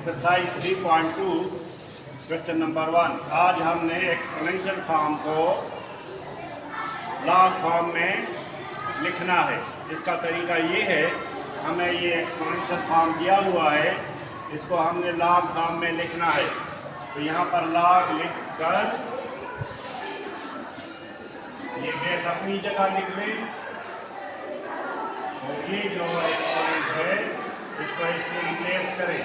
Exercise 3.2 question number 1। आज हमने exponential form को लॉग फॉर्म में लिखना है। इसका तरीका ये है, हमें ये एक्सपोनेंशियल फॉर्म दिया हुआ है, इसको हमने लॉग फॉर्म में लिखना है। तो यहाँ पर लॉग लिख कर ये बेस अपनी जगह लिख लें और ये जो एक्सपोनेंट है इसको इससे रिप्लेस करें।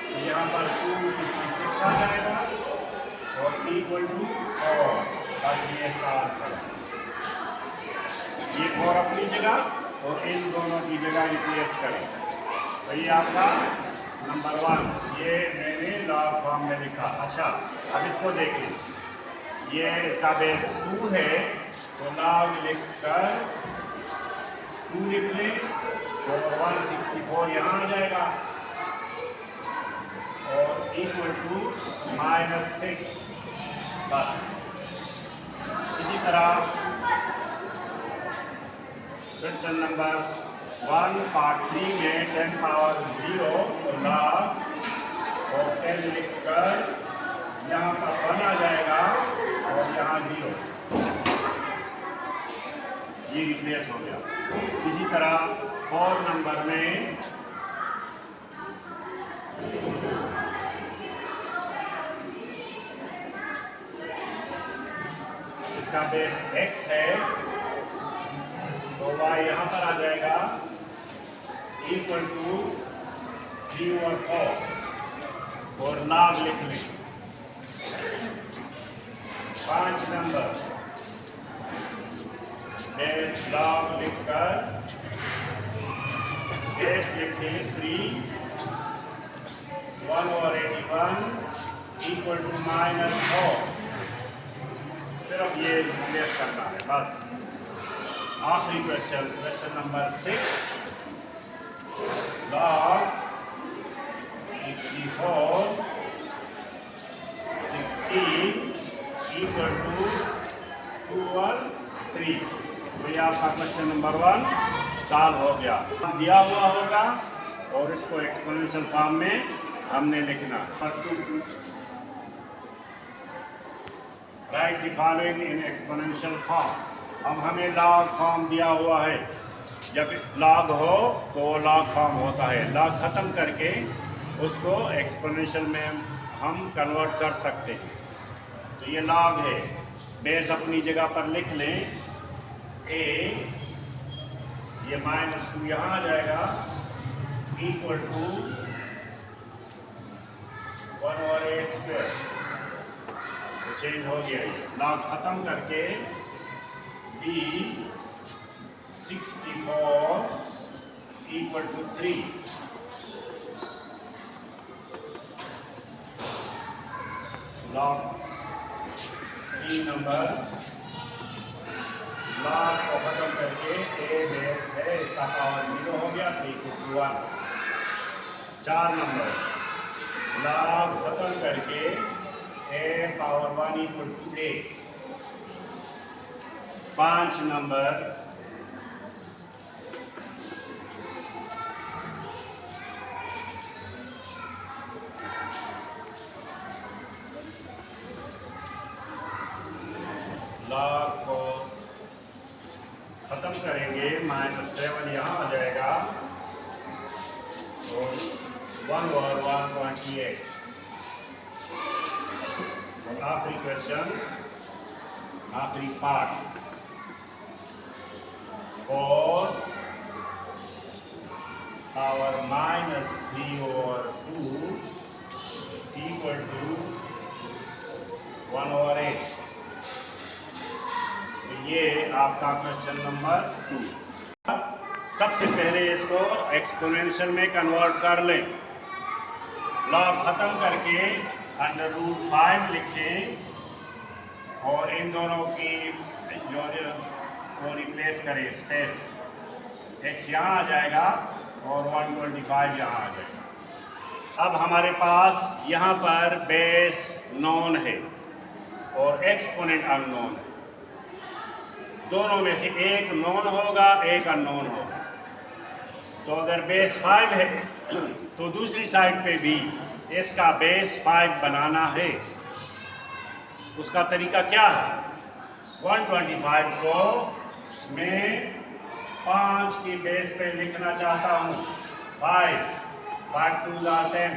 तो यहाँ पर 256 आ जाएगा और इक्वल टू 4, बस ये इसका आंसर है। ये 4 अपनी जगह और इन दोनों की जगह रिप्लेस करें। तो ये आपका नंबर 1, ये मैंने लॉग फॉर्म में लिखा। अच्छा, अब इसको देखें, ये इसका बेस 2 है, तो लॉग लिख कर 2 लिख लें और 164 यहाँ आ जाएगा और इक्वल टू -6, बस। इसी तरह क्वेश्चन नंबर 1 पार्ट 3 में 10 पावर 0 तो लॉग और 10 लिख कर यहाँ पर 1 आ जाएगा और यहाँ 0, ये रिप्लेस हो गया। इसी तरह 4 नंबर में इसका बेस x है, तो y यहाँ पर आ जाएगा इक्वल टू 3/4 और लॉग लिख लें। 5 नंबर लॉग लिख कर बेस लिखें 3, 1/81 इक्वल टू -4। सिर्फ ये रिप्लेस करना है, बस। आखिरी question, question number 6, log 64 16 equal to 2/3। तो ये आपका क्वेश्चन नंबर 1 सॉल्व हो गया। दिया हुआ होगा और इसको एक्सपोनेंशियल फॉर्म में हमने लिखना। Right the following in exponential form. अब हमें लॉग फॉर्म दिया हुआ है, जब लॉग हो तो लॉग फॉर्म होता है। लॉग ख़त्म करके उसको एक्सपोनेंशियल में हम कन्वर्ट कर सकते हैं। तो ये लॉग है, बेस अपनी जगह पर लिख लें। a, ये -2 यहाँ आ जाएगा इक्वल टू 1/a²। तो चेंज हो गया, ये लॉग खत्म करके b 64 equal to 3। Log 3 number log को खत्म करके a बेस है, इसका पावर 0 हो गया, 3/1। 4 नंबर लॉग खत्म करके a power 1 equal to 8। 5 number log को खत्म करेंगे, -7 यहाँ आ जाएगा और 1/128। और आखिरी क्वेश्चन, आखिरी पार्ट, 4 पावर -3/2 इक्वल टू 1/8। ये आपका क्वेश्चन नंबर 2। सबसे पहले इसको एक्सपोनेंशियल में कन्वर्ट कर लें। लॉग ख़त्म करके √5 लिखें और इन दोनों की जो को रिप्लेस करें, स्पेस x यहाँ आ जाएगा और 125 यहाँ आ जाएगा। अब हमारे पास यहाँ पर बेस नोन है और एक्सपोनेंट अननोन है। दोनों में से एक नोन होगा, एक अननोन होगा। तो अगर बेस 5 है तो दूसरी साइड पे भी इसका बेस 5 बनाना है। उसका तरीका क्या है? 125 को मैं 5 की बेस पे लिखना चाहता हूँ। 5 2 are 10,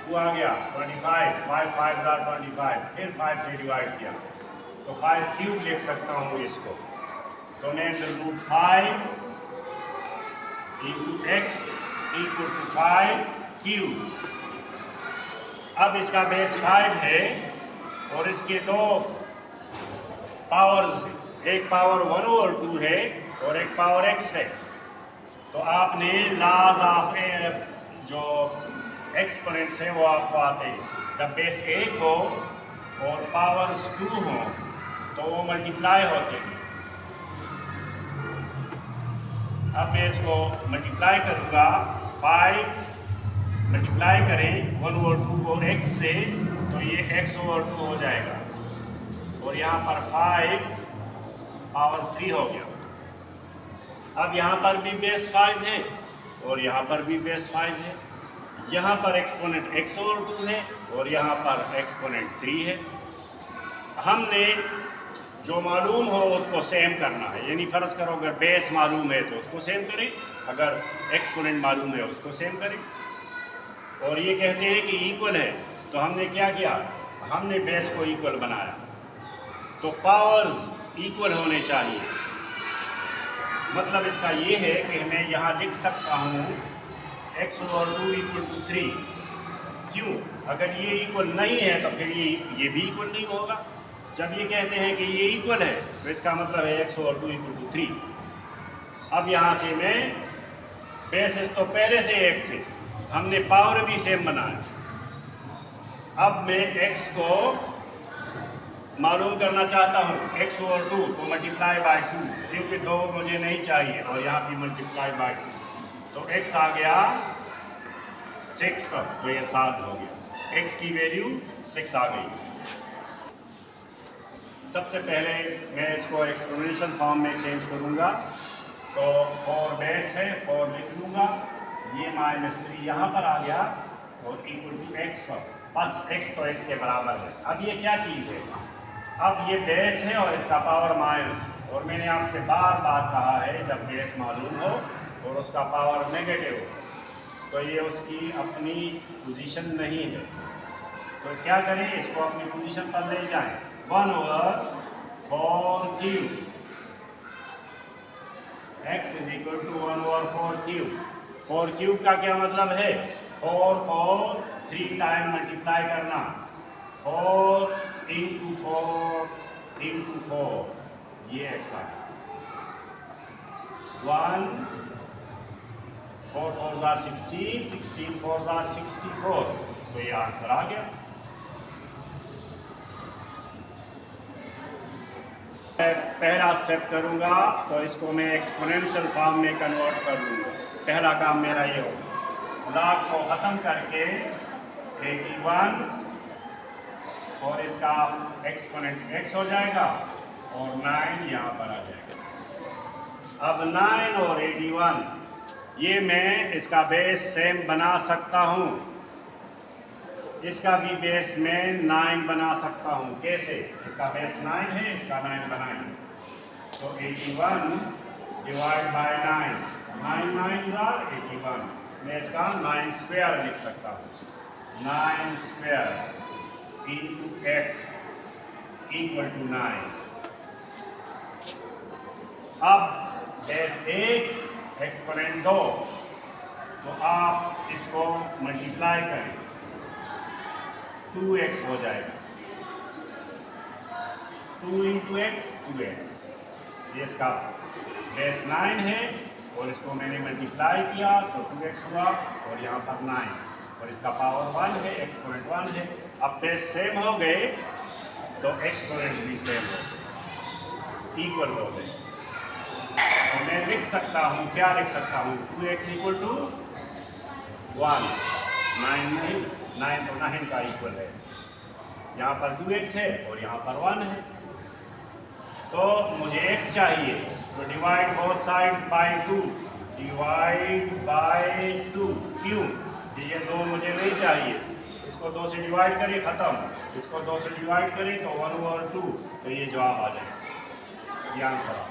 2 आ गया 25, 5 5 are 25, फिर 5 से डिवाइड किया तो 5 क्यूब लिख सकता हूँ इसको। तो मैं √5 into x equal to 5 cube. अब इसका बेस 5 है और इसके दो पावर्स हैं, एक पावर 1/2 है और एक पावर x है। तो आपने लॉज ऑफ जो एक्सपोनेंट्स है वो आपको आते हैं। जब बेस 1 हो और पावर्स 2 हो तो वो मल्टीप्लाई होते हैं। अब मैं इसको मल्टीप्लाई करूँगा, 5 मल्टीप्लाई करें 1/2 को x से तो ये x/2 हो जाएगा और यहाँ पर 5 पावर 3 हो गया। अब यहाँ पर भी बेस 5 है और यहाँ पर भी बेस 5 है। यहाँ पर एक्सपोनेंट x/2 है और यहाँ पर एक्सपोनेंट 3 है। हमने जो मालूम हो उसको सेम करना है, यानी फ़र्ज़ करो अगर बेस मालूम है तो उसको सेम करें, अगर एक्सपोनेंट मालूम है उसको सेम करें। और ये कहते हैं कि इक्वल है तो हमने क्या किया, हमने बेस को इक्वल बनाया। तो पावर्स इक्वल होने चाहिए। मतलब इसका ये है कि मैं यहाँ लिख सकता हूँ x/2 इक्वल टू 3। क्यों? अगर ये इक्वल नहीं है तो फिर ये भी इक्वल नहीं होगा। जब ये कहते हैं कि ये इक्वल है तो इसका मतलब है x/2 इक्वल टू 3। अब यहाँ से मैं बेसिस तो पहले से एक थे, हमने पावर भी सेम बनाया। अब मैं x को मालूम करना चाहता हूँ, x/2 को मल्टीप्लाई बाय 2, क्योंकि 2 मुझे नहीं चाहिए और यहाँ भी मल्टीप्लाई बाय 2 तो x आ गया 6, तो ये 7 हो गया। x की वैल्यू 6 आ गई। सबसे पहले मैं इसको एक्सपोनेंशियल फॉर्म में चेंज करूँगा। तो 4 बेस है, 4 लिख लूँगा, ये -3 यहाँ पर आ गया और इक्वल टू x, बस x तो इसके बराबर है। अब ये क्या चीज़ है, अब ये बेस है और इसका पावर माइनस। और मैंने आपसे बार बार कहा है जब बेस मालूम हो और उसका पावर नेगेटिव हो तो ये उसकी अपनी पोजीशन नहीं है। तो क्या करें, इसको अपनी पोजीशन पर ले जाएं। 1/4 cube, x is equal to 1/4 cube. 4 cube का क्या मतलब है, 4 को 3 टाइम मल्टीप्लाई करना, 4 इंटू 4 ये x आ गया। 1 4 4 are 16, 16 4 are 64, तो ये आंसर आ गया। पहला स्टेप करूंगा तो इसको मैं एक्सपोनेंशियल फॉर्म में कन्वर्ट कर लूँगा। पहला काम मेरा ये होगा, लॉग को ख़त्म करके 81 और इसका एक्सपोनेंट x हो जाएगा और 9 यहाँ पर आ जाएगा। अब 9 और 81 ये मैं इसका बेस सेम बना सकता हूँ, इसका भी बेस में 9 बना सकता हूँ। कैसे? इसका बेस 9 है, इसका 9 बनाएंगे तो 81 डिवाइड बाय 9, 9 9 are 81। मैं इसका 9 स्क्वायर लिख सकता हूँ, 9 square into x equal to 9। अब बेस 1 एक्सपोनेंट 2, तो आप इसको मल्टीप्लाई करें, 2x हो जाएगा। 2 इंटू x 2x। ये इसका बेस 9 है और इसको मैंने मल्टीप्लाई किया तो 2x हुआ और यहाँ पर 9 और इसका पावर 1 है, एक्सपोनेंट 1 है। अब बेस सेम हो गए तो एक्सपोनेंट्स भी सेम हो गए, इक्वल हो गए। तो मैं लिख सकता हूँ, क्या लिख सकता हूँ, 2x इक्वल टू 1, 9 नहीं, 9 तो 9 का इक्वल है। यहाँ पर 2x है और यहाँ पर 1 है। तो मुझे x चाहिए तो divide both sides by 2, divide by 2। क्यों? ये 2 मुझे नहीं चाहिए इसको 2 से डिवाइड करें, ख़त्म। इसको 2 से डिवाइड करें तो 1/2, तो ये जवाब आ जाएगा, ये आंसर आ।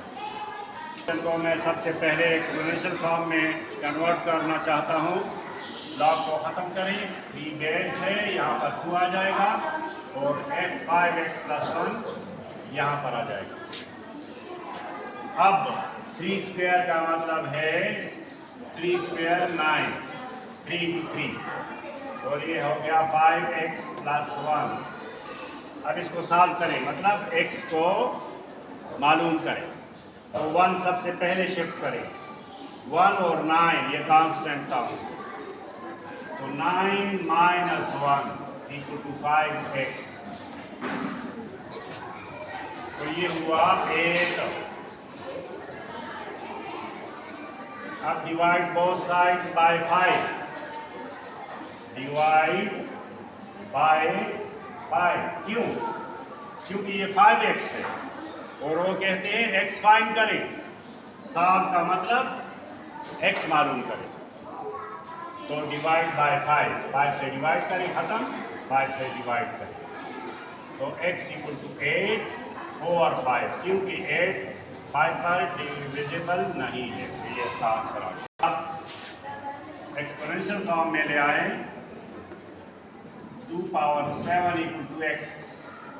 इनको मैं सबसे पहले एक्सपोनेंशियल फॉर्म में कन्वर्ट करना चाहता हूँ। लॉग को ख़त्म करें, 3 बेस है, यहाँ पर 2 आ जाएगा और 5x + 1 यहाँ पर आ जाएगा। अब 3 स्क्वायर का मतलब है 3 स्क्वायर 9, 3 × 3, और ये हो गया 5x + 1। अब इसको सॉल्व करें, मतलब x को मालूम करें, तो 1 सबसे पहले शिफ्ट करें। 1 और 9 ये कांस्टेंट था, तो 9 - 1 = 5x, तो ये हुआ 8। अब divide both sides by 5, divide by 5, क्यों? क्योंकि ये 5x है और वो कहते हैं x फाइंड करें। सॉल्व का मतलब x मालूम करें, तो डिवाइड बाय 5 से डिवाइड करें, ख़त्म। 5 से डिवाइड करें तो x = 8 और 5, क्योंकि 8 5 पर डिविजिबल नहीं है, ये इसका आंसर आ गया। अब एक्सपोनेंशियल फॉर्म में ले आए, 2⁻7 = x,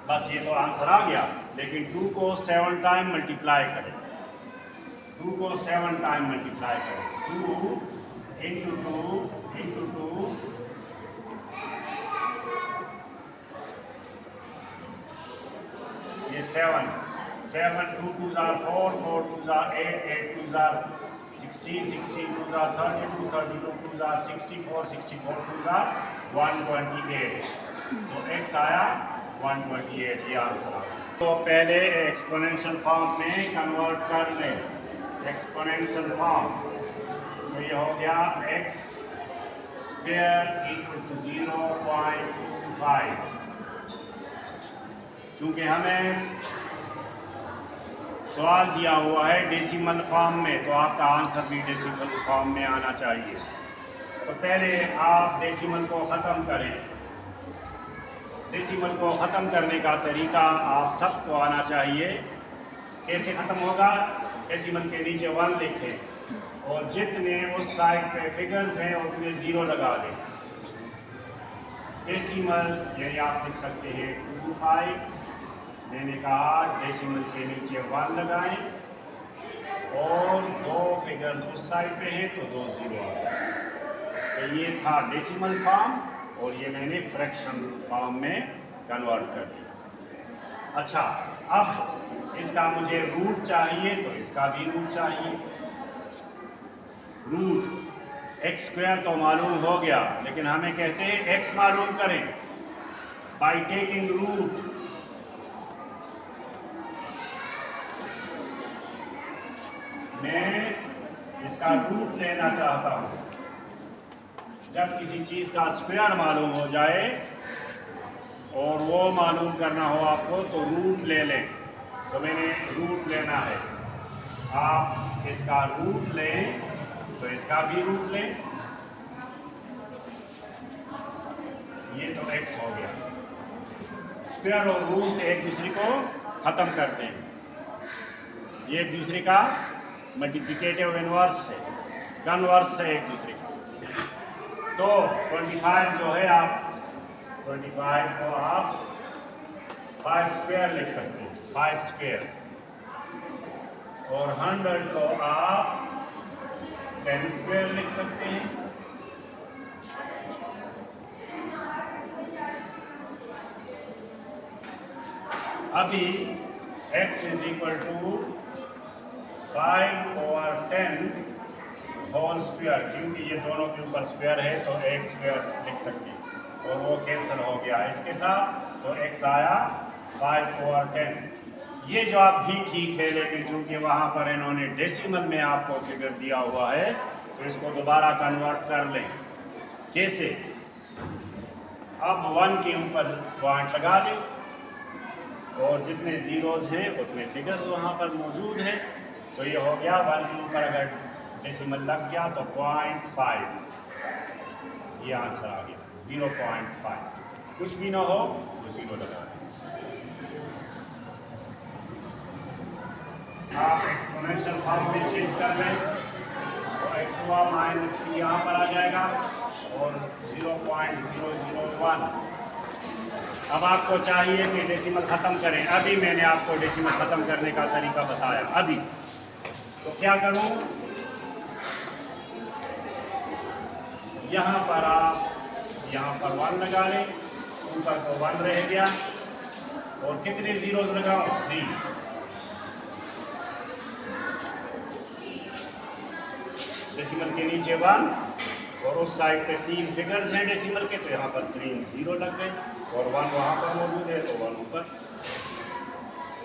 बस ये तो आंसर आ गया। लेकिन 2 को 7 टाइम मल्टीप्लाई करें, 2 को 7 टाइम मल्टीप्लाई करें, 2 × 2 × 2, ये 7, 2 2s are 4, 4 2s are 8, 8 2s are 16, 16 2s are 32, 32 2s are 64, 64 2s are 128, तो x आया 128, ये आंसर आ। तो पहले एक्सपोनेंशियल फॉर्म में कन्वर्ट कर लें। एक्सपोनेंशियल फॉर्म, तो ये हो गया x² = 0.25। चूँकि हमें सवाल दिया हुआ है डेसिमल फॉर्म में, तो आपका आंसर भी डेसिमल फॉर्म में आना चाहिए। तो पहले आप डेसिमल को ख़त्म करें। डेसिमल को ख़त्म करने का तरीका आप सबको आना चाहिए। कैसे ख़त्म होगा? डेसिमल के नीचे 1 लिखें और जितने उस साइड पे फिगर्स हैं उतने 0 लगा दें। डेसिमल यानी आप लिख सकते हैं 25, मैंने कहा डेसिमल के नीचे 1 लगाएं और 2 फिगर्स उस साइड पे हैं तो 2 0 आ जाए। तो ये था डेसिमल फॉर्म और ये मैंने फ्रैक्शन फॉर्म में कन्वर्ट कर दिया। अच्छा, अब इसका मुझे रूट चाहिए, तो इसका भी रूट चाहिए। रूट x² तो मालूम हो गया, लेकिन हमें कहते हैं x मालूम करें बाय टेकिंग रूट। मैं इसका रूट लेना चाहता हूं। जब किसी चीज़ का स्क्वायर मालूम हो जाए और वो मालूम करना हो आपको, तो रूट ले लें। तो मैंने रूट लेना है, आप इसका रूट लें तो इसका भी रूट लें। ये तो x हो गया। स्क्वायर और रूट एक दूसरे को ख़त्म करते हैं, ये एक दूसरे का मल्टीप्लिकेटिव इनवर्स है, कन्वर्स है एक दूसरे का। तो 25 जो है, आप 25 को आप 5² लिख सकते हैं, 5², और 100 को आप 10² लिख सकते हैं। अभी x = 5/10 होल स्क्वायर, क्योंकि ये दोनों के ऊपर स्क्वायर है तो एक स्क्वायर लिख सकते हैं और वो कैंसिल हो गया इसके साथ, तो x आया 5/10। ये जवाब भी ठीक है, लेकिन चूंकि वहाँ पर इन्होंने डेसिमल में आपको फिगर दिया हुआ है, तो इसको दोबारा कन्वर्ट कर लें। कैसे? अब 1 के ऊपर पॉइंट लगा दें और जितने ज़ीरोज़ हैं उतने फिगर्स वहाँ पर मौजूद हैं, तो ये हो गया 1 के ऊपर अगर डेसिमल लग गया तो 0.5, ये आंसर आ गया 0.5। कुछ भी ना हो तो 0 लगा दें। आप एक्सपोनेंशियल फॉर्म में चेंज कर लें तो x हुआ -3 यहाँ पर आ जाएगा और 0.001। अब आपको चाहिए कि डेसिमल ख़त्म करें। अभी मैंने आपको डेसिमल ख़त्म करने का तरीका बताया अभी। तो क्या करूं, यहाँ पर आप यहाँ पर 1 लगा लें, ऊपर तो 1 रह गया और कितने जीरोस लगाओ 3। डेसिमल के नीचे 1 और उस साइड पे 3 फिगर्स हैं डेसिमल के, तो यहाँ पर 3 0 लग गए और 1 वहाँ पर मौजूद है तो 1 ऊपर।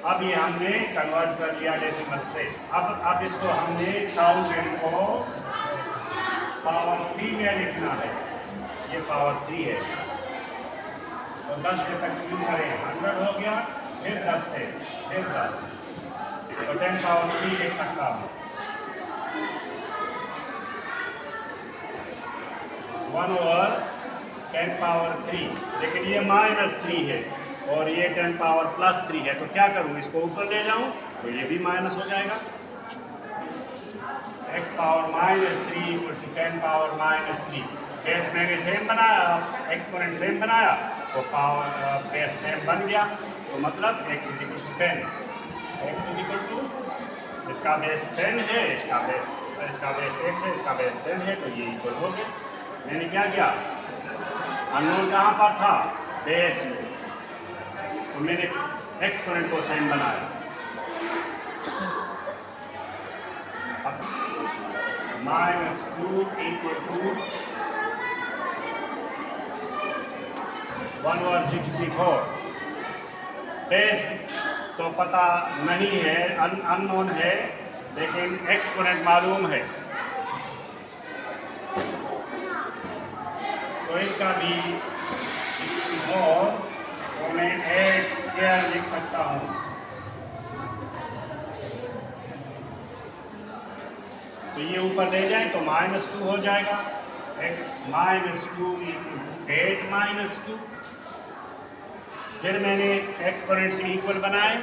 अब ये हमने कन्वर्ट कर लिया डेसिमल से। अब इसको हमने 1000 को पावर 3 में लिखना है। ये पावर 3 है तो 10 से तकसीम करें 100 हो गया, फिर 10 से फिर 10 तो 10 पावर 3 लिख सकता हूँ। 1/10 पावर 3, लेकिन ये -3 है और ये 10 पावर +3 है, तो क्या करूं, इसको ऊपर ले जाऊं तो ये भी माइनस हो जाएगा। x power -3 = 10 power -3। बेस मैंने सेम बनाया, एक्सपोनेंट सेम बनाया तो पावर बेस सेम बन गया, तो मतलब x = 10। x = इसका बेस 10 है, इसका बेस x है, इसका बेस 10 है, तो ये इक्वल हो गया। मैंने क्या किया, अननोन कहाँ पर था, बेस में, तो मैंने एक्सपोनेंट को सेम बनाया। अब -2 = 1/64। बेस तो पता नहीं है, अननोन है, लेकिन एक्सपोनेंट मालूम है, तो इसका भी 64 तो मैं x² लिख सकता हूँ। तो ये ऊपर ले जाए तो -2 हो जाएगा। x -2 = 8 -2। फिर मैंने एक्सपोनेंट से इक्वल बनाए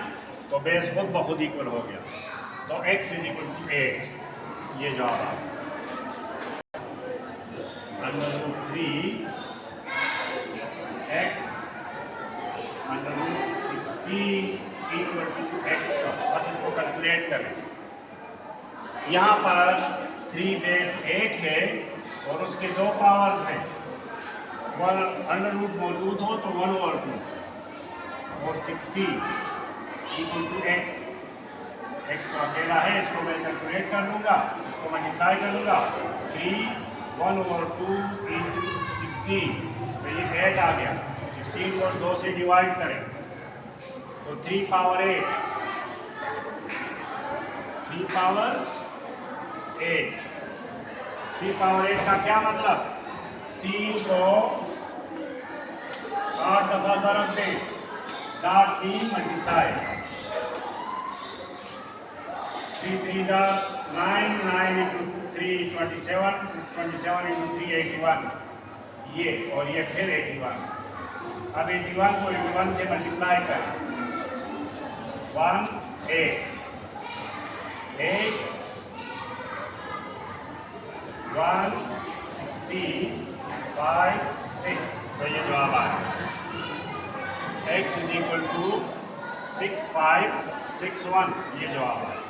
तो बेस खुद ब खुद इक्वल हो गया, तो x = 8। ये जवाब आ गया। √3 x √16 = x। बस इसको कैलकुलेट करें। यहाँ पर 3 बेस 1 है और उसके 2 पावर्स हैं। √, मौजूद हो तो 1/2 और 16 = x। x तो अकेला है, इसको मैं कैलकुलेट कर लूँगा, इसको मल्टीप्लाई कर लूँगा। 3 1/2 × 16 तो ये 8 आ गया। 16 को 2 से डिवाइड करें तो 3 पावर 8 3 पावर 8 3 पावर 8 का क्या मतलब, 3 को 8 दफा ज़रब दें, 3 मल्टीप्लाई 3 3 9 9 × 3 27 27 × 3 81, ये और ये फिर 81। अब 81 को 81 से मल्टीप्लाई करें, 1 8 8 1 16 5 6, तो ये जवाब आया। x = 6561, ये जवाब आया।